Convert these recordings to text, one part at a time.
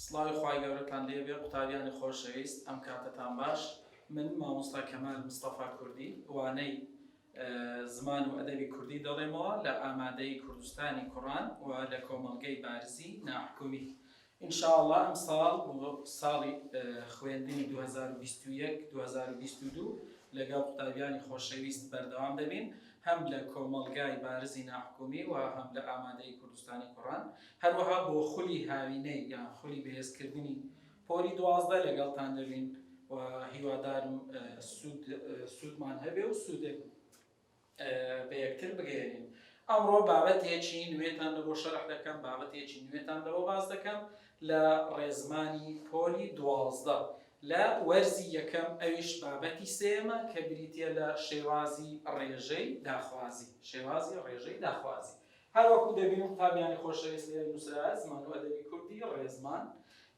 سڵاوی خوای گەورەتان لێبێ قوتابیانی خۆشەویست ئەم کاتتان باش من مامۆستا کەمال مستەفا کوردی وانەی زمان و ئەدەبی کوردی دەڵێمەوە لە ئامادەی کوردستانی کوڕان و لە کۆمەڵگەی بارزی ناحکومی ئینشاءالله ئەم ساڵی خوێندنی 2021-2022 لەگەڵ قوتابیانی خۆشەویست بەردەوام دەبین هەم لە کۆمەڵگای بارزی ناحکومی و هەم لە ئامادەی کوردستانی کوڕان هەروەها بۆ خولی هاوینەی یان خولی بەهێزکردنی پۆلی 12 لەگەڵتان دەبین و هیوادارم سوودمان هەبێ و سوودێک بە یەکتر بگەێنین. ئەمڕۆ بابەتێکی نوێتان لەبۆ شەرح دەکەم، بابەتێکی نوێتان لەبۆ باز دەکەم لە ڕێزمانی پۆلی 12 لە وەرزی یەکەم ئەویش بابەتی سێمە کە بریتە لە شێوازی ڕێژەی داخوازی. شێوازی ڕێژەی داخوازی هەروەکو دەبینم قوتابیانی خۆشەویست لێرە نووسرا زمان و ئەدەبی کوردی ڕێزمان.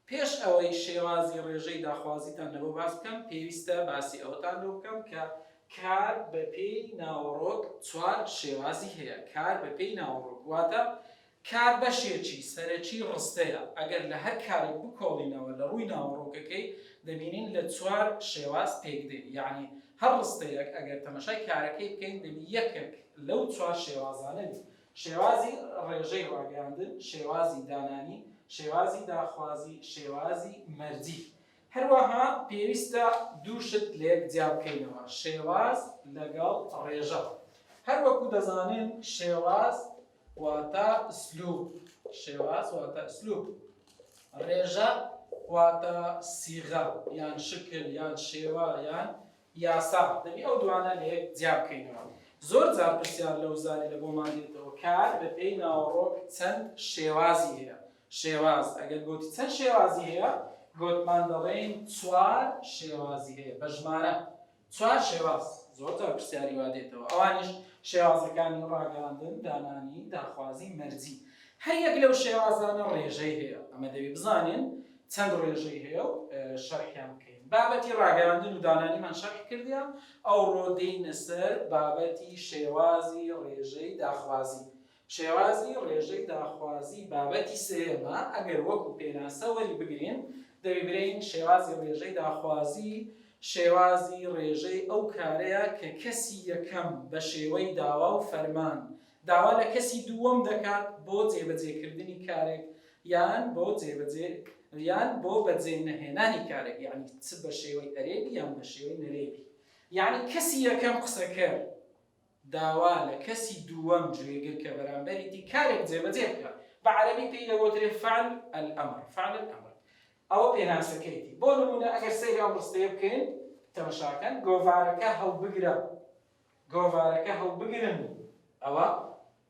پێش ئەوەی شێوازی ڕێژەی داخوازیتان لەبۆ باز بکەم پێویستە باسی ئەوتان لێ بکەم کە کار بە پێی ناوەڕۆک چوار شێوازی هەیە. کار بە پێی ناوەڕۆک واتە کار بەشێکی سەرەکی ڕستەیە. ئەگەر لە هەر کارێک بکۆڵینەوە لە ڕووی ناوەڕۆکەکەی دەبینین لە چوار شێواز پێک دێ، یعنی هەر ڕستەیەک ئەگەر تەمەشای کارەکەی بکەین دەبی یەکێک لەو چوار شێوازانە بی. شێوازی ڕێژەی ڕاگەاندن، شێوازی دانانی، شێوازی داخوازی، شێوازی مەرجی. هەروەها پێویستە دووشت لێک جیا بکەینەوە، شێواز لەگەڵ ڕێژە. هەروەکو دەزانین شێواز واتە ئسلوب، شێواز واتە ئسلوب، ڕێژە واتە سیغە یان شکل یان شێوە یان یاسا. دەبی ئەو دوانە لێک جیا بکەینەوە. زۆر جار پرسیار لەو زاری لە بۆمان دێتەوە کار بە پێی ناوەڕۆک چەند شێوازی هەیە. شێواز ئەگەر گوتی چەند شێوازی هەیە گوتمان دەڵێن چوار شێوازی هەیە بە ژمارە. چوار شێواز زۆر جار پرسیاری وا دێتەوە. ئەوانیش شێوازەکانی ڕاگەاندن، دانانی، داخوازی، مەرجی. هەر یەک لەو شێوازانە ڕێژەی هەیە. ئەمە دەبی بزانین چەند ڕێژەی هەیە و شەرحیان بکەین. بابەتی ڕاگەاندن و دانانیمان شەرح کردیان، ئەوڕۆ دێینە سەر بابەتی شێوازی ڕێژەی داخوازی. شێوازی ڕێژەی داخوازی بابەتی سێمە. ئەگەر وەکو پێناسە وەری بگرین دەبی برین شێوازی ڕێژەی داخوازی شێوازی ڕێژەی ئەو کارەیە کە کەسی یەکەم بە شێوەی داوا و فەرمان داوا لە کەسی دووەم دەکات بۆ جێبەجێکردنی کارێک یان بۆ بەجێ نەهێنانی کارێک، یعنی چ بە شێوەی ئەرێبی یان بە شێوەی نەرێبی. یعنی کەسی یەکەم قسەکە داوا لە کەسی دووەم گوێگر کە بەرامبەریتی کارێک جێبەجێ بکات. بە عەرەبی پێی دەگوترێت فعل الأمر، فعل الأمر. ئەوە پێناسەکەیەتی. بۆ نمونە ئەگەر سەیری ئەم ڕستەیە بکەین تەماشاکەن، گۆڤارەکە هەڵبگرە، گۆڤارەکە هەڵبگرن، ئەوە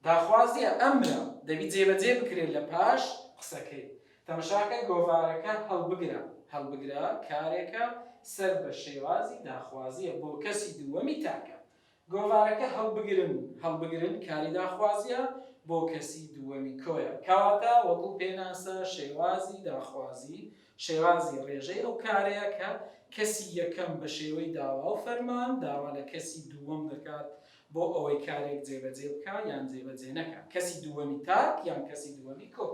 داخوازیە، ئەمرە، دەبی جێبەجێ بکرێت لە پاش قسەکەی. تەماشاکە گۆڤارەکە هەڵبگرە، هەڵبگرە کارێکە سەر بە شێوازی داخوازیە بۆ کەسی دووەمی تاکە. گۆڤارەکە هەڵبگرن کاری داخوازیە بۆ کەسی دووەمی کۆیە. کەواتە وەکو پێناسە شێوازی داخوازی شێوازی ڕێژەی ئەو کارەیە کە کەسی یەکەم بە شێوەی داوا و فەرمان داوا لە کەسی دووەم دەکات بۆ ئەوەی کارێک جێبەجێ بکات یان جێبەجێ نەکات، کەسی دووەمی تاک یان کەسی دووەمی کۆ.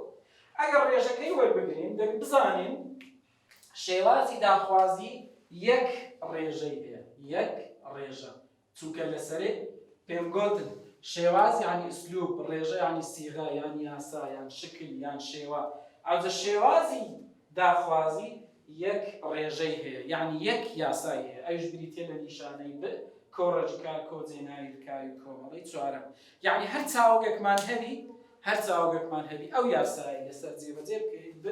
ئەگەر ڕێژەکەی وەربگرین دەبی بزانین شێوازی داخوازی یەک ڕێژەی هەیە، یەک ڕێژە. چونکە لەسەرێ پێم گوتن شێواز یعنی ئسلوب، ڕێژە یعنی سیغە یان یاسا یان شکل یان شێوە. ئەوجە شێوازی داخوازی یەک ڕێژەی هەیە، یعنی یەک یاسای هەیە. ئەوش بریتێ لە نیشانەی ب کۆڕەجکار کۆجێناوی بکاوی کۆمەڵی چوارەم. یعنی هەر چاوەگەکمان هەبی ئەو یاسایی لەسەر جێبەجێ بکەیت ب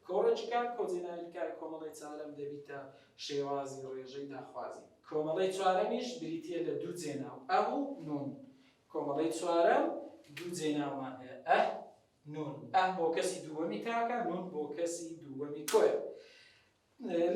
کۆڕەجکار کۆجێناوی بکاوی کۆمەڵی چوارەم دەبیتە شێوازی ڕێژەی داخوازی. کۆمەڵی چوارەمیش بریتێ لە دوو جێناو ئەو نون. کۆمەڵی چوارەم دوو جێناومان هەیە ئە نون. ئە بۆ کەسی دووەمی تاکە، نون بۆ کەسی دووەمی کۆیە.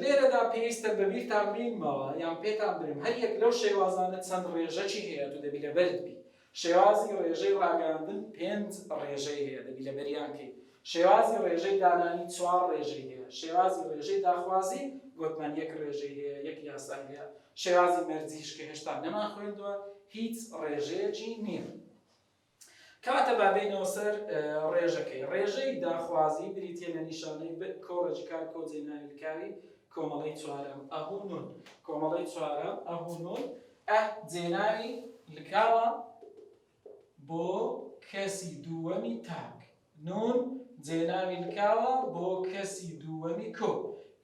لێرەدا پێویستە بەبیرتان بینمەوە یان پێتان برم هەر یەک لەو شێوازانە چەند ڕێژەی هەیە تو دەبی لەبەرت بی. شێوازی ڕێژەی ڕاگەاندن 5 ڕێژەی هەیە دەبی لەبەریان کەی. شێوازی ڕێژەی دانانی 4 ڕێژەی هەیە. شێوازی ڕێژەی داخوازی گوتمان یەک ڕێژەی هەیە، یەک یاسای هەیە. شێوازی مەرجیش کە هێشتا نەمان خوێندووە هیچ ڕێژەیەکی نییە. کاتە بابینەوە سەر ڕێژەکەی ڕێژەی داخوازی بریتە لە نیشانەی کۆڕەجی کار کۆجێ ناویلکاوی کۆمەڵەی چوارەم ئەهوو نون کۆمەڵەی چوارەم ئەهوو نون جێناوی لکاوە بۆ کەسی دووەمی تاک نون جێناوی لکاوە بۆ کەسی دووەمی کۆ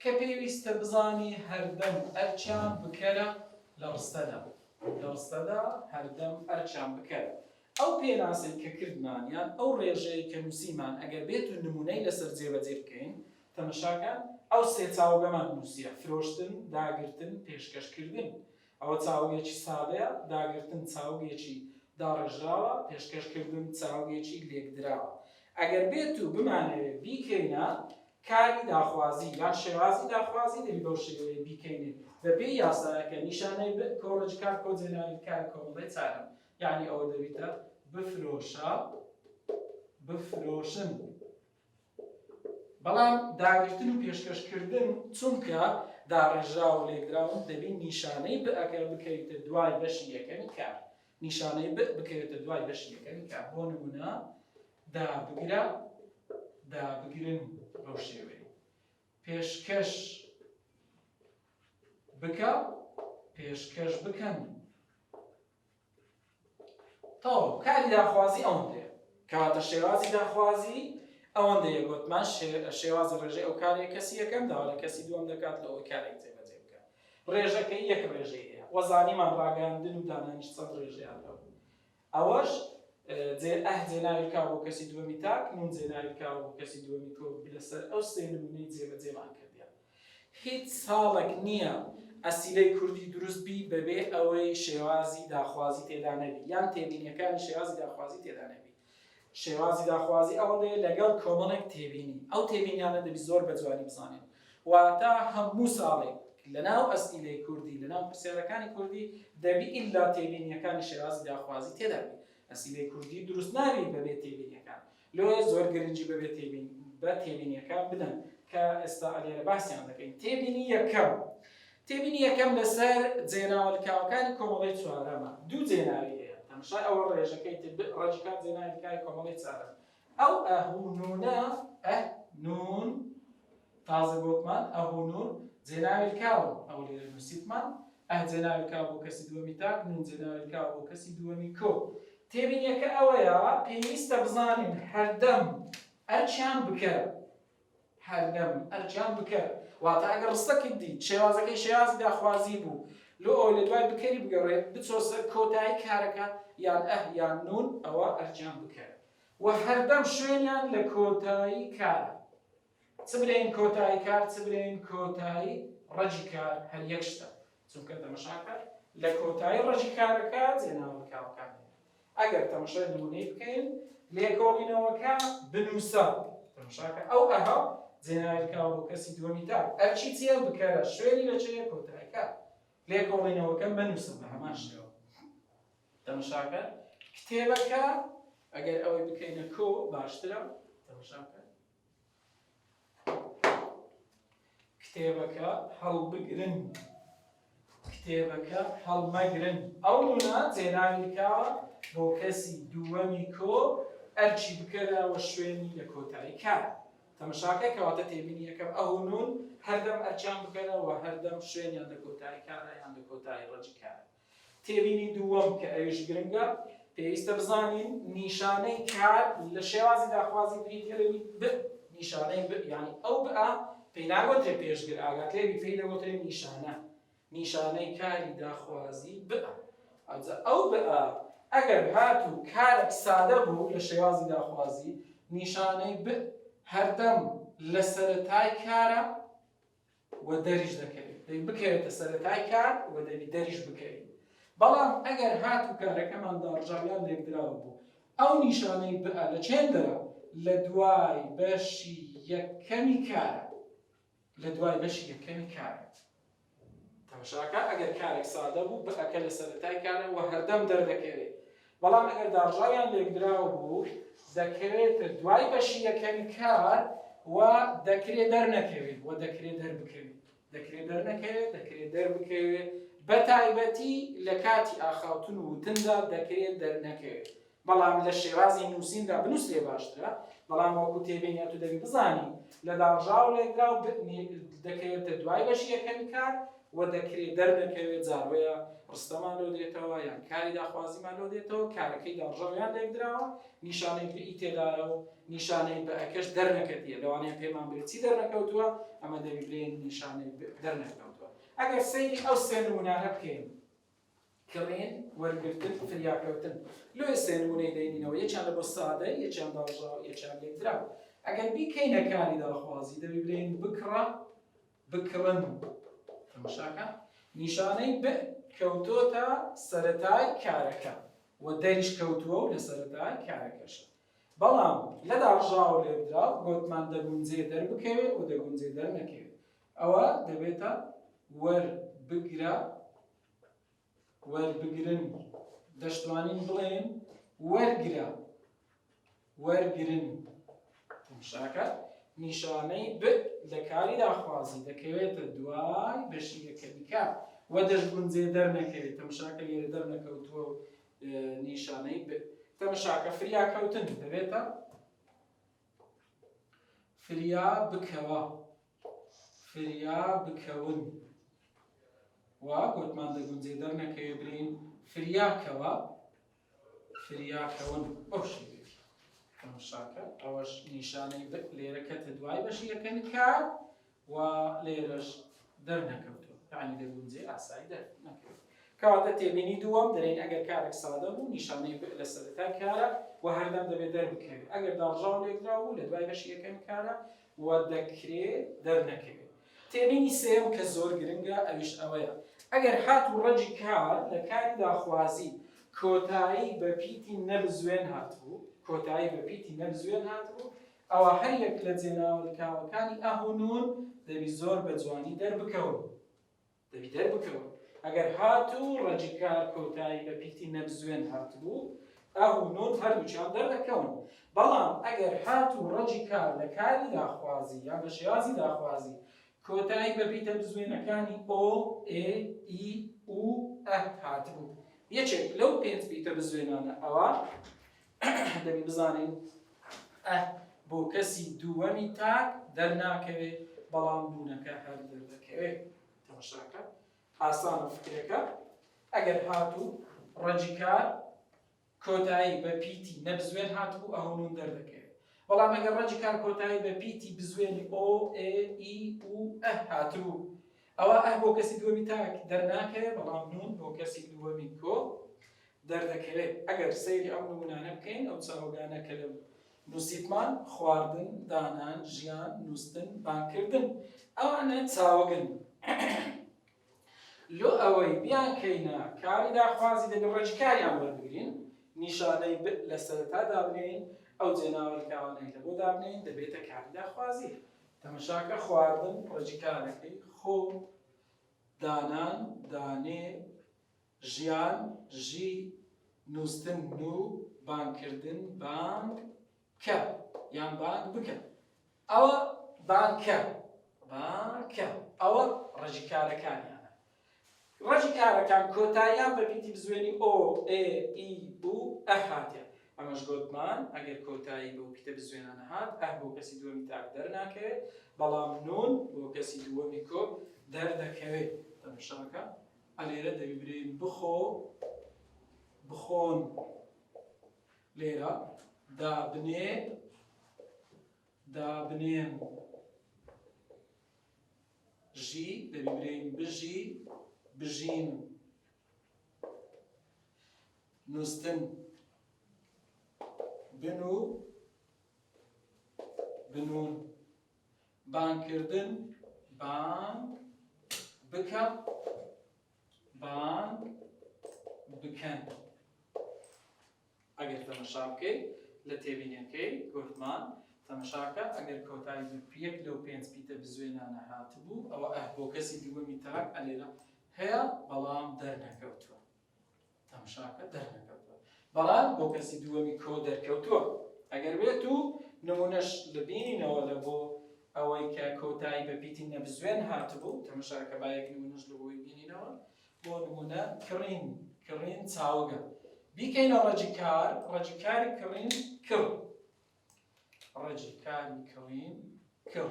کە پێویستە بزانی هەردەم ئەرچیان بکەرە لە ڕستەدا هەردەم ئەرچیان بکەرە ئەو پێناسەی کە کردمانیان ئەو ڕێژەیە کە نووسیمان ئەگەر بێت و نمونەی لەسەر جێبەجێ بکەین تەمەشاکە ئەو سێ چاوگەمان نووسیە فرۆشتن داگرتن پێشکەشکردن ئەوە چاوگێکی سادەیە داگرتن چاوگێکی داڕێژراوە پێشکەشکردن چاوگێکی لێکدراوە ئەگەر بێت و بمانەوێت بیکەینە کاری داخوازی یان شێوازی داخوازی دەبی بەو شێوەیە بیکەینێت بەپێ یاسایەکە نیشانەی کۆڕەجی کار کۆجێ ناویلکاوی کۆمەڵەی چارەم یعنی ئەوە دەبێتە بفرۆشە بفرۆشن بەڵام داگرتن و پێشکەشکردن چونکە داڕێژراو و لێکدراون دەبین نیشانەی ئەگەر بکەیتە دوای بەشی یەکەمی کار نیشانەی بکەوێتە دوای بەشی یەکەمی کار بۆ نمونە دابگرە دابگرن بەو شێوەیە پێشکەش بکە پێشکەش بکەن تەواو کاری داخوازی ئەوەندەیە کەواتە شێوازی داخوازی ئەوەندەیە گوتمان شێوازی ڕێژەی ئەو کارێک کەسی یەکەم داوا لە کەسی دووەم دەکات لەوەی کارێک جێبەجێ بکات ڕێژەکەی یەک ڕێژەی هەیە وەزانیمان ڕاگەاندن و دانانیش چەند ڕێژەیان هەبوو ئەوەش جێناوی لکاو بۆ کەسی دووەمی تاک نون جێناوی لکاو بۆ کەسی دووەمی کۆ لەسەر ئەو سێ نمونەی جێبەجێمان کردیان هیچ ساڵێک نییە ئەسیلەی کوردی دروست بی بەبێ ئەوەی شێوازی داخوازی تێدا نەبی یان تێبینیەکانی شێوازی داخوازی تێدا نەبی شێوازی داخوازی ئەوەندەیە لەگەڵ کۆمەڵێک تێبینی ئەو تێبینیانە دەبی زۆر بە جوانی بزانێت واتە هەموو ساڵێک لەناو ئەسیلەی کوردی لەناو پرسیارەکانی کوردی دەبی ئیلا تێبینیەکانی شێوازی داخوازی تێدا بی ئەسیلەی کوردی دروست نابی بەبێ تێبینیەکان لۆیە زۆر گرنگی بەبێ تێبینیەکان بدەن کە ئێستا لێرە باسییان دەکەین تێبینی یەکەم لەسەر جێناوە لکاوەکانی کۆمەڵەی چوارەمە دوو جێناوی هەیە تەماشای ئەوە ڕێژەکەی ڕێژی کات جێناوی لکاوی کۆمەڵەی چوارەم ئەو ئەهوو نونە نون تازە گوتمان ئەهوو نون جێناوی لکاوە ئەو لێرە نووسیتمان جێناوی لکاو بۆ کەسی دووەمی تاک نون جێناوی لکاو بۆ کەسی دووەمی کۆ تێبینیەکە ئەوەیە پێویستە بزانین هەردەم ئەرچیان بکەرە هەردەم ئەرچیان بکەرە واتە ئەگەر ڕستە کردی شێوازەکەی شێوازی داخوازی بوو لۆ ئەو لە دوای بکەری بگەڕێت بچۆسە کۆتایی کارەکە یان یان نون ئەوە ئەرچیان بکەرە و هەردەم شوێنیان لە کۆتایی کارە چ برێن کۆتایی کار چ برێن کۆتایی ڕەجی کار هەر یەک شتە چونکە تەمەشاکە لە کۆتایی ڕەجی کارەکە جێناوە لکاوەکان ئەگەر تەمەشای نمونەی بکەین لێکۆڵینەوەکە بنووسە تەماشاکە ئەو ئەها جێناوی لکاو بۆ کەسی دووەمی تاک ئەرچی چیە بکەرە شوێنی لە چێە کۆتاییەکە لێکۆڵینەوەکە بنووسە بە هەمان شێوە تەماشاکە کتێبەکە ئەگەر ئەوەی بکەینە کۆ باشترە تەماشاکە کتێبەکە هەڵبگرن کتێبەکە هەڵمەگرن ئەو نونە جێناوی لکاوە بۆ کەسی دووەمی کۆ ئەرچی بکەرەوە شوێنی لە کۆتایی کار تەماشاکە کەواتە تێبینی یەکەم ئەو نون هەردەم ئەرچیان بکەرەوە هەردەم شوێنیان لە کۆتایی کارە یان لە کۆتایی ڕەجی کارە تێبینی دووەم کە ئەویش گرنگە پێویستە بزانین نیشانەی کار لە شێوازی داخوازی بریتێ ب نیشانەی ب یعنی ئەو بە پێی ناگوترێ پێشگر ئاگات لێبی پێی دەگوترێ نیشانەی کاری داخوازی ب ئەو بە ئەگەر هاتوو کارێک سادە بوو لە شێوازی داخوازی نیشانەی ب هەردەم لە سەرەتای کارە و دەریش دەکەوێت دەی بکەوێتە سەرەتای کار و دەبی دەریش بکەوێت بەڵام ئەگەر هاتوو کارەکەمان داڕژاویان لێکدراوە بوو ئەو نیشانەی بە لە چێندەرە لە دوای بەشی یەکەمی کارە لە دوای بەشی یەکەمی کارە تەماشاکە ئەگەر کارێک سادە بوو بەکە لە سەرەتای کارە و هەردەم دەردەکەوێت بەڵام ئەگەر داڕژاویان لێکدراوە بوو دەکەوێتە دوای بەشی یەکەمی کار و دەکرێت دەرنەکەوێت و دەکرێت دەربکەوێت دەکرێت دەرنەکەوێت دەکرێت دەربکەوێت بە تایبەتی لە کاتی ئاخاوتن و وتندا دەکرێت دەرنەکەوێت بەڵام لە شێوازی نووسیندا بنووسێ باشترە بەڵام وەکو تێبینە تو دەبی بزانی لە داڕژاو لێکرا و دەکەوێتە دوای بەشی یەکەمی کار و دەکرێت دەرنەکەوێت جاروەیە ڕستەمان لۆ دێتەوە یان کاری داخوازیمان لۆ دێتەوە کارەکەی داڕژاویان لێکدراوە نیشانەی بئی تێدایە و نیشانەی بە ئەکەش دەرنەکەتیە لەوانەیە پێمان بێت چی دەرنەکەوتووە ئەمە دەبی بڵێن نیشانەی دەرنەکەوتووە ئەگەر سەیری ئەو سێ نمونانە بکەین کڕین وەرگرتن فریاکەوتن لێ سێ نمونەی دەینینەوە یەکیان لە بۆ سادە یەکیان داڕژاو یەکیان لێکدراوە ئەگەر بیکەینە کاری داخوازی دەبی بڵێن بکڕە بکڕن تەماشاکە نیشانەی ب کەوتۆتە سەرەتای کارەکە و دەریش کەوتووە و لە سەرەتای کارەکەشە بەڵام لە داڕژاو لێکدرا گوتمان دەگونجێ دەربکەوێت و دەگونجێ دەرنەکەوێت ئەوە دەبێتە وەربگرە وەربگرن دەشتوانین بڵێن وەرگرە وەرگرن تەماشاکە نیشانەی ب لە کاری داخوازی دەکەوێتە دوای بەشی یەکەمی کار و دەشگونجێ دەرنەکەوێت تەماشاکە لێرە دەرنەکەوتووە و نیشانەی ب تەماشاکە فریاکەوتن دەبێتە فریا بکەوە فریا بکەون و گوتمان دەگونجێ دەرنەکەوێت بڵێن فریاکەوە فریاکەون بەو شێوەیە تەماشاکە ئەوەش نیشانەی ب لێرە کەتە دوای بەشی یەکەمی کار و لێرەش دەرنەکەوتووە یعنی دەگونجێ ئاسایی دەرنەکەوێت کەواتە تێبینی دووەم دەرێن ئەگەر کارێک سادە بوو نیشانەی ب لە سەرەتای کارە و هەردەم دەبێت دەربکەوێت ئەگەر داڕژاو لێکرا بوو لە دوای بەشی یەکەمی کارە و دەکرێت دەرنەکەوێت تێبینی سێم کە زۆر گرنگە ئەویش ئەوەیە ئەگەر هات و ڕەجی کار لە کاری داخوازی کۆتایی بە پیتی نەبزوێن هاتبوو کۆتایی بە پیتی نەبزوێن هاتبوو ئەوە هەر یەک لە جێناوەکانی ئەهونون دەبی زۆر بە جوانی دەربکەون دەبی دەربکەون ئەگەر هات و ڕەجی کار کۆتایی بە پیتی نەبزوێن هاتبوو ئەهونون هەردووچیان دەردەکەون بەڵام ئەگەر هات و ڕەجی کار لە کاری داخوازی یان بە شێوازی داخوازی کۆتایی بە پیتە بزوێنەکانی ئۆ ئێ ئی و ئە هاتبوو یەکێک لەو پێنج پیتە بزوێنانە ئەوە دەبی بزانین ئە بۆ کەسی دووەمی تاک دەرناکەوێت بەڵام دوونەکە هەر دەردەکەوێت تەماشاکە ئاسانە فکرەکە ئەگەر هاتوو ڕەجی کار کۆتایی بە پیتی نەبزوێن هاتبوو ئەهونون دەردەکەوێت بەڵام ئەگەر ڕەجی کار کۆتایی بە پیتی بزوێنی ئۆ ئێ ئی و ئە هاتبوو ئەوە ئە بۆ کەسی دووەمی تاک دەرناکەوێت بەڵام نون بۆ کەسی دووەمی کۆ دەردەکەوێت ئەگەر سەیری ئەو نمونانە بکەین ئەو چاوەگانە کە لە نووسیتمان خواردن دانان ژیان نووسن بانکردن ئەوانە چاوەگن لۆ ئەوەی بیانکەینە کاری داخوازی دەبێت ڕەجی کاریان وەربگرین نیشانەی ب لە سەرەتا دابنێین ئەو جێناوەکانەی لە بۆ دابنێین دەبێتە کاری داخوازی تەماشاکە خواردن ڕەجی کارەکەی خۆ دانان دانێ ژیان ژی نووسن نو بانکردن بانگ کە یان بانگ بکە ئەوە بانکە بانکە ئەوە ڕەجی کارەکانیانە ڕەجی کارەکان کۆتاییان بە پیتی بزوێنی ئۆ ئێ ئی و ئە هاتێ ئەمەش گوتمان ئەگەر کۆتایی بە پیتە بزوێنانە هات ئە بۆ کەسی دووەمی تاک دەرناکەوێت بەڵام نون بۆ کەسی دووەمی کۆ دەردەکەوێت تەماشاکە ئەلێرە دەبی برین بخۆ بخۆن لێرە دابنێ دابنێن ژی دەبی برین بژی بژین نووسن بنو بنون بانکردن بانگ بکە بانگ بکەن ئەگەر تەماشا بکەیت لە تێبینیەکەی گوتمان تەماشاکە ئەگەر کۆتایی یەک لەو پێنج پیتە بزوێنانە هاتبوو ئەوە بۆ کەسی دووەمی تاک ئەلێرە هەیە بەڵام دەرنەکەوتووە تەماشاکە دەرنەکەوتووە بەڵام بۆ کەسی دووەمی کۆ دەرکەوتووە ئەگەر بێت و نمونەش لەبینینەوە لە بۆ ئەوەی کە کۆتایی بە پیتی نەبزوێن هاتبوو تەماشاکە با یەک نمونەش لە بۆی بینینەوە بۆ نمونە کڕین کڕین چاوگە بیکەینە ڕەجی کار ڕەجی کاری کڕین کڕ ڕەجی کاری کڕین کڕ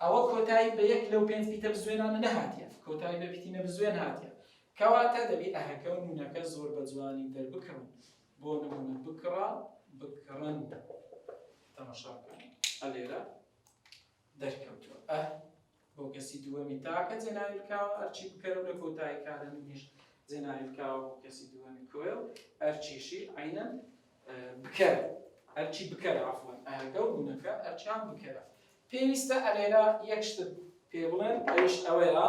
ئەوە کۆتایی بە یەک لەو پێنج پیتە بزوێنانە نەهاتیە کۆتایی بە پیتینە بزوێن هاتیە کەواتە دەبێت ئەهەکە و نونەکە زۆر بە جوانی دەربکڕن بۆ نمونە بکڕە بکڕن تەماشاکەن ئەلێرە دەرکەوتووە بۆ کەسی دووەمی تاکە جێناوی بکاوە ئەرچی بکەرە لە کۆتایی کارە نونیش جێناوی بکاوە بۆ کەسی دووەمی کۆیل ئەرچیشی عینەن بکەرە ئەرچی بکەرە عەفوەن ئەهەکە و نونەکە ئەرچیان بکەرە پێویستە ئەلێرە یەک شت پێ بڵێن ئەویش ئەوەیە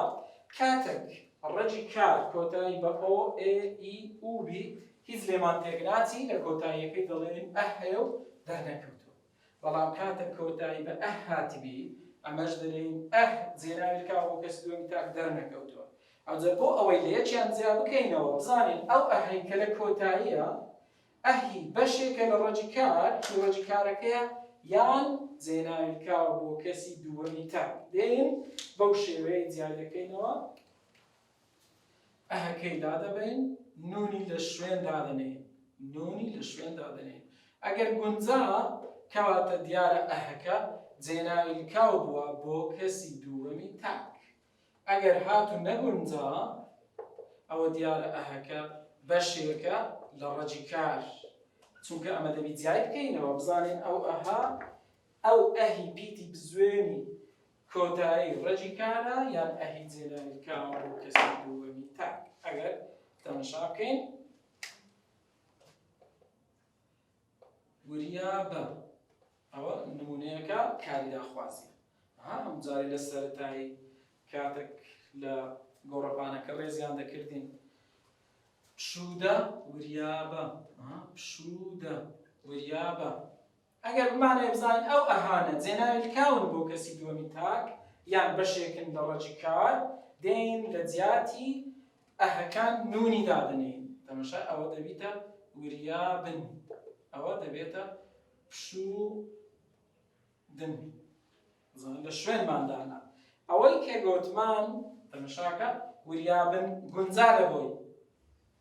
کاتێک ڕەجی کار کۆتایی بە ئۆ ئێ ئی ئو بی هیچ لێمان تێک ناچی لە کۆتاییەکەی دەڵێن هەیە و دەرنەکەوتووە بەڵام کاتێک کۆتایی بە هاتبی ئەمەش دەڵێن جێناوی بکاوە بۆ کەسی دووەمی تاک دەرنەکەوتووە ئەوجا بۆ ئەوەی لە یەکیان جیا بکەینەوە بزانین ئەو ئەهەی کە لە کۆتاییە ئەهی بەشێکە لە ڕەجی کار کە ڕەجی کارەکەیە یان جێناوی بکاوە بۆ کەسی دووەمی تاک دێن بەو شێوەیە جیا دەکەینەوە ئەهەکەی دادەبین نونی لە شوێن دادەنێن نونی لە شوێن دادەنێن ئەگەر گونجا کەواتە دیارە ئەهەکە جێناوی بکاو بووە بۆ کەسی دووەمی تاک ئەگەر هاتو نەگونجا ئەوە دیارە ئەهەکە بەشێکە لە ڕەجی کار چونکە ئەمە دەبی جیای بکەینەوە بزانین ئەو ئەها ئەو ئەهی پیتی بزوێنی کۆتایی ڕەجی کارە یان ئەهی جێناوی بکاوە بۆ کەسی دووەمی تاک ئەگەر تەماشا بکەین وریا بە ئەوە نمونەیەکە کاری داخوازیە ئەم جارێ لە سەرەتایی کاتێک لە گۆڕەپانەکە ڕێزیان دەکردین پشوودە وریابە پشوودە وریابە ئەگەر بمانێ بزانین ئەو ئەهانە جێناوی بکاون بۆ کەسی دووەمی تاک یان بەشێکن لە ڕەجی کار دێن لە جیاتی ئەهەکان نونی دادنین تەماشا ئەوە دەبیتە وریابن ئەوە دەبێتە پشوودن لە شوێنماندانە ئەوەی کە گوتمان تەماشاکە وریابن گونجا لەبۆی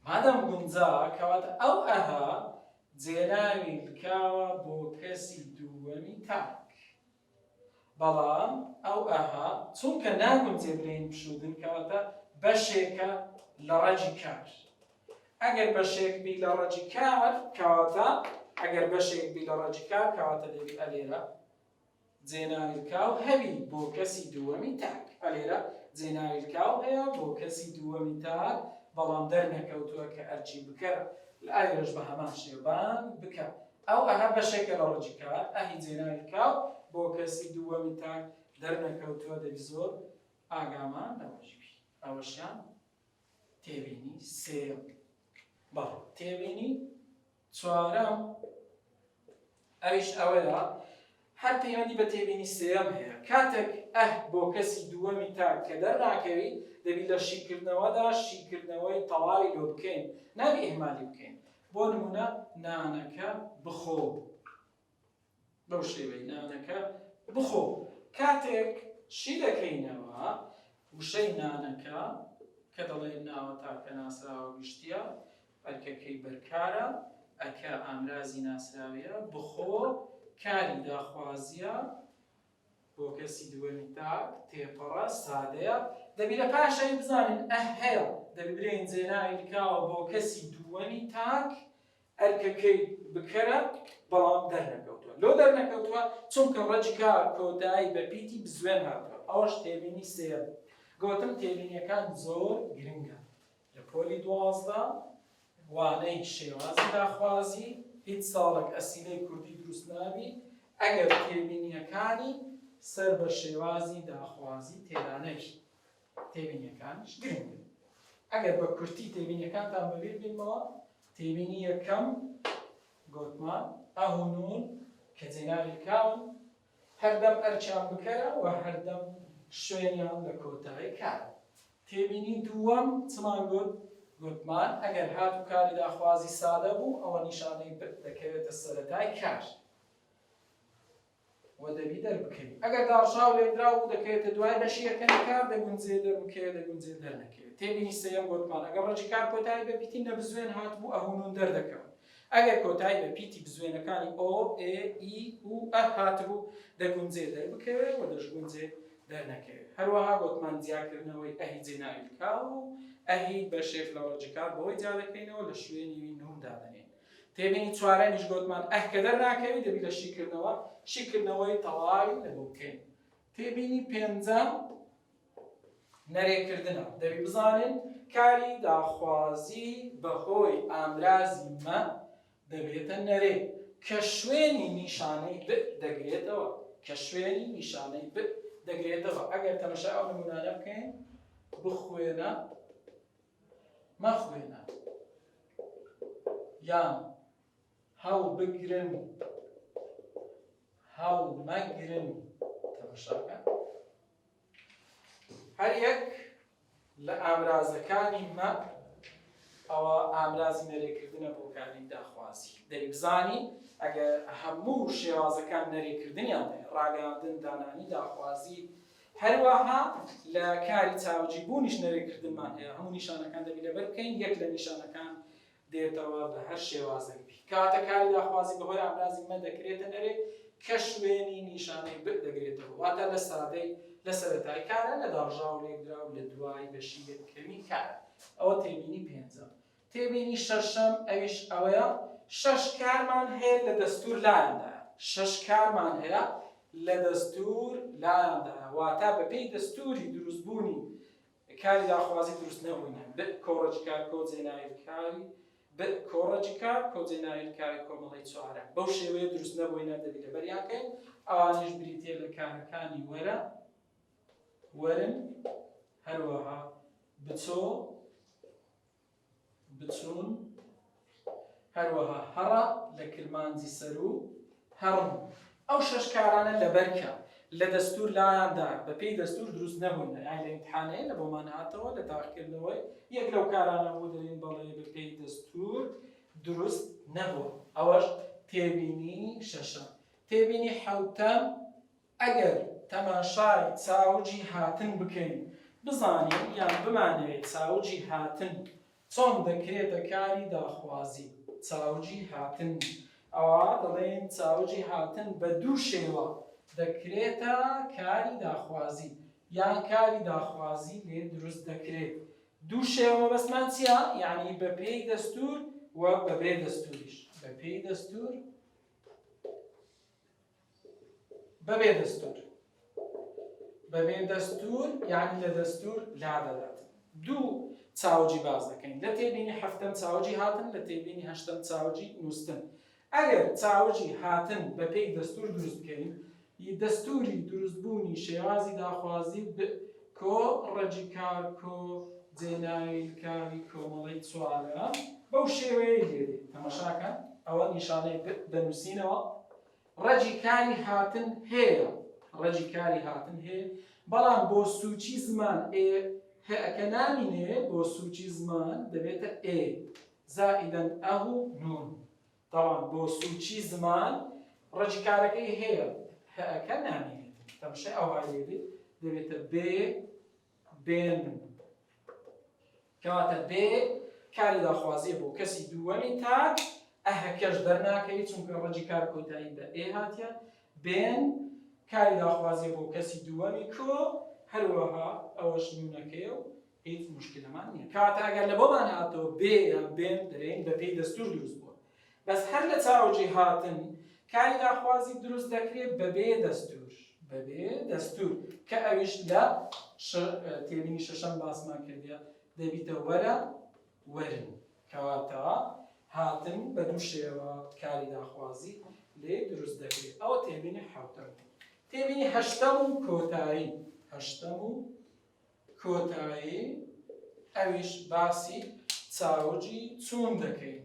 مادەم گونجا کەواتە ئەو ئەها جێناوی بکاوە بۆ کەسی دووەمی تاک بەڵام ئەو ئەها چونکە ناگونجێ بڵێن پشوودن کەواتە بەشێکە لە ڕەجی کار ئەگەر بەشێک بی لە ڕەجی کار کەواتە ئەگەر بەشێک بی لە ڕەجی کار کەواتە دەبی ئەلێرە جێناوی بکاو هەبی بۆ کەسی دووەمی تاک ئەلێرە جێناوی بکاو هەیە بۆ کەسی دووەمی تاک بەڵام دەرنەکەوتووە کە ئەرچی بکەرە لە ئایرش بە هەمان شێوان بکە ئەو ئەها بەشێکە لە ڕەجی کار ئەهی جێناوی بکاو بۆ کەسی دووەمی تاک دەرنەکەوتووە دەبی زۆر ئاگامان لەوەشبی ئەوەشیان تێبینی سێم بەڵ تێبینی چوارەم ئەویش ئەوەیە هەر پەیوەندی بە تێبینی سێم هەیە کاتێک بۆ کەسی دووەمی تاک کە دەرناکەوی دەبی لە شیکردنەوەدا شیکردنەوەی تەواوی لۆ بکەین نابی ئیهمالی بکەین بۆ نمونە نانەکە بخۆ بەو شێوەی نانەکە بخۆ کاتێک شی دەکەینەوە وشەی نانەکە کە دەڵێن ناوە تاکە ناسراوە گشتیە ئەرکەکەی بەرکارە ئەکە ئامرازی ناسراویە بخۆ کاری داخوازیە بۆ کەسی دووەمی تاک تێپەڕە سادەیە دەبی لە پاشەی بزانین هەیە دەبی برێن جێناوی بکاوە بۆ کەسی دووەمی تاک ئەرکەکەی بکەرە بەڵام دەرنەکەوتووە لۆ دەرنەکەوتووە چونکە ڕەجی کار کۆتایی بە پیتی بزوێن هاتووە ئەوەش تێبینی سێم گوتم تێبینیەکان زۆر گرنگە لە پۆلی 12 وانەی شێوازی داخوازی هیچ ساڵێک ئەسیلەی کوردی دروست نابی ئەگەر تێبینیەکانی سەر بە شێوازی داخوازی تێدانەش تێبینیەکانش گرنگن ئەگەر بە کورتی تێبینیەکانتان بەبیر بینمەوە تێبینی یەکەم گوتمان ئەهونون کە جێناوی بکاون هەردەم ئەرچیان بکەرە و هەردەم شوێنیان لە کۆتایی کار تێبینی دووەم چمان گوتمان ئەگەر هاتو کاری داخوازی سادە بوو ئەوە نیشانەی دەکەوێتە سەرەتای کار و دەبی دەربکەین ئەگەر داڕژاو لێدرا و دەکەوێتە دوای بەشیەکەی کار دەگونجێ دەربکەوێت دەگونجێ دەرنەکەوێت تێبینی سەیەم گوتمان ئەگەر ڕەجی کار کۆتایی بە پیتی نەبزوێن هاتبوو ئەهونون دەردەکەون ئەگەر کۆتایی بە پیتی بزوێنەکانی ئۆ ئێ ئی و ئە هاتبوو دەگونجێ دەربکەوێت و دەشگونجێ دەرنەکەوێت هەروەها گوتمان جیاکردنەوەی ئەهی جێناویلکا و ئەهی بە شێف لە ڕەجی کار بەهۆی جا دەکەینەوە لە شوێنی نوم دادەنێن تێبینی چوارەمیش گوتمان ئەهکە دەرناکەوی دەبی لە شیکردنەوە شیکردنەوەی تەواوی لەبۆ بکەین تێبینی پێنجەم نەرێکردنە دەبی بزانین کاری داخوازی بەهۆی ئامرازی مە دەبێتە نەرێ کە شوێنی نیشانەی ب دەگرێتەوە کە شوێنی نیشانەی ب دەگرێتەوە ئەگەر تەمەشا ئەو نمونانە بکەین بخوێنە مەخوێنە یان هەڵ بگرن هەڵ مەگرن تەمەشاکە هەر یەک لە ئامرازەکانی مە ئەوە ئامرازی نەرێکردنە بۆ کاری داخوازی دەبی بزانی ئەگەر هەموو شێوازەکان نەرێکردنیان ڕاگەاندن دانانی داخوازی هەروەها لە کاری چاوجی بوونیش نەرێکردنمان هەیە هەموو نیشانەکان دەبی لەبەر بکەین یەک لە نیشانەکان دێتەوە بە هەر شێوازێکی کاتە کاری داخوازی بەهۆی ئامرازی مە دەکرێتە نەرێ کە شوێنی نیشانەی ب دەگرێتەوە واتە لە سادەی لە سەرەتای کارە لە داڕژاو لێکدرا و لە دوای بەشی یەکەمی کارە ئەوە تێبینی پێنجەم تێبینی شەشەم ئەویش ئەوەیە شەش کارمان هەیە لە دەستور لایەندایە شەش کارمان هەیە لە دەستور لایەندایە واتە بەپێی دەستوری دروستبوونی کاری داخوازی دروست نەبووینە ب کۆڕەجی کار کۆجێناویلکاری ب کۆڕەجی کار کۆجێناویلکاری کۆمەڵی چوارە بەو شێوەیە دروست نەبووینە دەبی لەبەریانکەین ئەوانیش بریتێ لە کارەکانی وەرە وەرن هەروەها بچۆ بچوون هەروەها هەڕە لە کرمانجی سەر و هەڕم ئەو شەش کارانە لەبەرکە لە دەستور لایەندا بەپێی دەستور دروست نەبووینە یان لە ئیمتحانەیە لە بۆمان هاتەوە لە تاقیکردنەوەی یەک لەو کارانە بوو دەڵێن بەڵێ بەپێی دەستور دروست نەبووە ئەوەش تێبینی شەشەم تێبینی حەوتەم ئەگەر تەماشای چاوجی هاتن بکەین بزانین یان بمانەوێت چاوجی هاتن چۆن دەکرێتە کاری داخوازی چاوجی هاتن ئەوە دەڵێن چاوجی هاتن بە دوو شێوە دەکرێتە کاری داخوازی یان کاری داخوازی لێ دروست دەکرێت دوو شێوە بەسمان چییە؟ یعنی بەپێی دەستور و بەبێ دەستوریش بەپێی دەستور بەبێ دەستور بەبێ دەستور یعنی لە دەستور لا دەدات دوو چاوجی باز دەکەین لە تێبینی هەفتەم چاوجی هاتن لە تێبینی هەشتەم چاوجی نووسن ئەگەر چاوجی هاتن بەپێی دەستور دروست بکەین دەستوری دروستبوونی شێوازی داخوازی کۆ ڕەجی کار کۆ جێناویلکاری کۆمەڵی چوارە بەو شێوەیە لێدێت تەماشاکە ئەوە نیشانەی دەنووسینەوە ڕەجی کاری هاتن هەیە ڕەجی کاری هاتن هەیە بەڵام بۆ سوچی زمان هەکە نامینێ بۆ سوچی زمان دەبێتە ئێ زائیدەن ئەه و نون تەواو بۆ سوچی زمان ڕەجی کارەکەی هەیە هەکە نامینێت تەماشای ئەوە لێدێت دەبێتە بێ بێن کەواتە بێ کاری داخوازیە بۆ کەسی دووەمی تا ئەهەکەش دەرناکەوی چونکە ڕەجی کار کۆتایی بە ئێ هاتیە بێن کاری داخوازیە بۆ کەسی دووەمی کۆ هەروەها ئەوەش نونەکەیە و هیچ مشکلەمان نییە کەواتە ئەگەر لە بۆمان هاتەوە بێ یان بێن دەرێن بەپێی دەستور دروست بووە بەس هەر لە چاوجی هاتن کاری داخوازی دروست دەکرێت بەبێ دەستور بەبێ دەستور کە ئەویش لە تێبینی شەشەم باسمان کردیە دەبیتە وەرە وەرن کەواتە هاتن بە دوو شێوە کاری داخوازی لێ دروست دەکرێت ئەوە تێبینی حەوتەم تێبینی هەشتەم و کۆتایی هەشتەم و کۆتایی ئەویش باسی چاوجی چوون دەکەین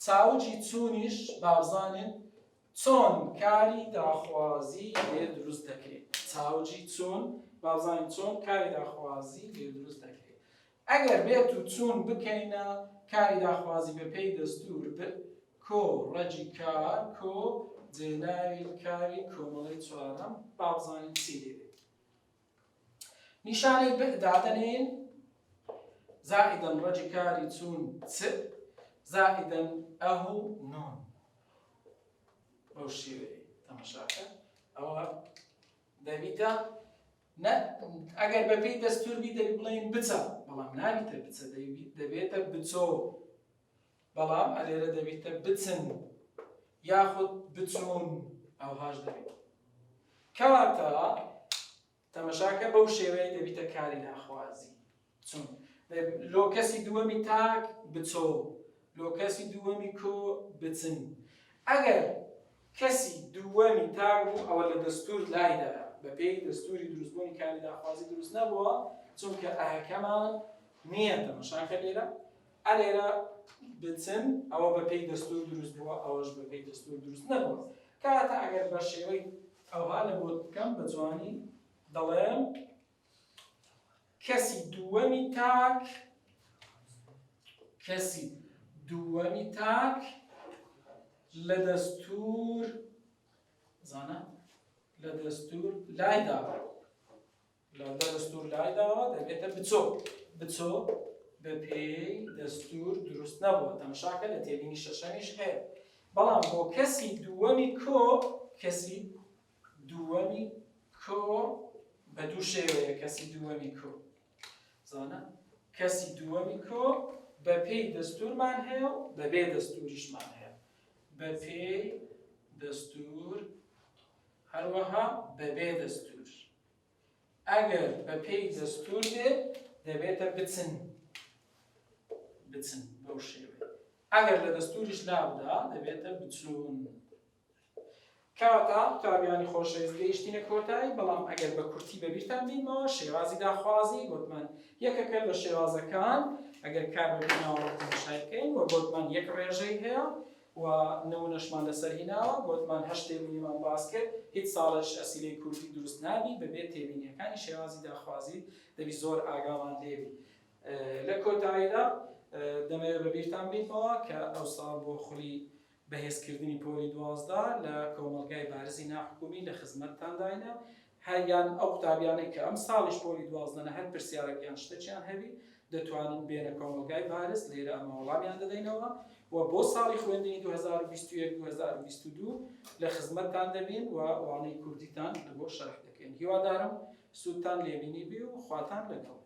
چاوجی چوونیش بابزانین چۆن کاری داخوازی لێ دروست دەکرێت چاوجی چوون بابزانین چۆن کاری داخوازی لێ دروست دەکرێت ئەگەر بێت و چوون بکەینە کاری داخوازی بەپێی دەستور کۆ ڕەجی کار کۆ جێناوی کاوی کۆمەڵی چوارەم با بزانین چی لێبێت. نیشانەی ب دادەنێن زائدەن ڕەجی کاری چوون چ زائدەن ئەهو نۆن بەو شێوەیە تەماشاکە ئەوە دەبیتە ئەگەر بەپێی دەستوری دەبی بڵێن بچە بەڵام نابیتە بچە دەبێتە بچۆ بەڵام ئەلێرە دەبیتە بچن یاخود بچوون ئەوهاش دەبێت کەواتە تەماشاکە بەو شێوەیە دەبیتە کاری ناخوازی چون لۆ کەسی دووەمی تاک بچۆ لۆ کەسی دووەمی کۆ بچن ئەگەر کەسی دووەمی تاک بوو ئەوە لە دەستور لایدا بەپێی دەستوری دروستبوونی کاری داخوازی دروست نەبووە چونکە ئاهەکەمان نییە تەماشاکە لێرە ئەلێرە بچن ئەوە بەپێی دەستور دروست بووە ئەوەش بەپێی دەستور دروست نەبووە کاتە ئەگەر بە شێوەی ئەوها لە بۆ بکەم بە جوانی دەڵێم کەسی دووەمی تاک لە دەستور زانە لە دەستور لایداوە دەبێتە بچۆ بەپێی دەستور دروست نەبووە تەماشاکە لە تێبینی شەشەمیش هەیە بەڵام بۆ کەسی دووەمی کۆ بە دوو شێوەیە کەسی دووەمی کۆ زانە کەسی دووەمی کۆ بەپێی دەستورمان هەیە و بەبێ دەستوریشمان هەیە بەپێی دەستور هەروەها بەبێ دەستور ئەگەر بەپێی دەستور بێت دەبێتە بچن بەو شێوەیە ئەگەر لە دەستوریش لابدا دەبێتە بچوون کەواتە قوتابیانی خۆشەویست گەیشتینە کۆتایی بەڵام ئەگەر بە کورتی بەبیرتان بینەوە شێوازی داخوازی گوتمان یەکەکە لە شێوازەکان ئەگەر کار ببینەوە تەماشای بکەین و گوتمان یەک ڕێژەی هەیە و نمونەشمان لەسەر هیناوە گوتمان هەشت تێبینیمان باس کرد هیچ ساڵش ئەسیلەی کوردی دروست نابی بەبێ تێبینیەکانی شێوازی داخوازی دەبی زۆر ئاگامان لێبی لە کۆتاییدا دەمەوێت بەبیرتان بینەوە کە ئەو ساڵ بۆ خولی بەهێزکردنی پۆلی 12 لە کۆمەلگای بارزی ناحکومی لە خزمەتتان داینە هەیان ئەو قوتابیانەی کە ئەم ساڵیش پۆلی 12 هەر پرسیارێکیان شتێکیان هەبی دەتوانن بێنە کۆمەلگای بارز لێرە ئەمە وەڵامیان دەدەینەوە و بۆ ساڵی خوێندنی 2021-2022 لە خزمەتتان دەبین و وانەی کوردیتان بۆ شەرح دەکەین هیوادارم سوودتان لێبینی بی و خواتان لەگەڵ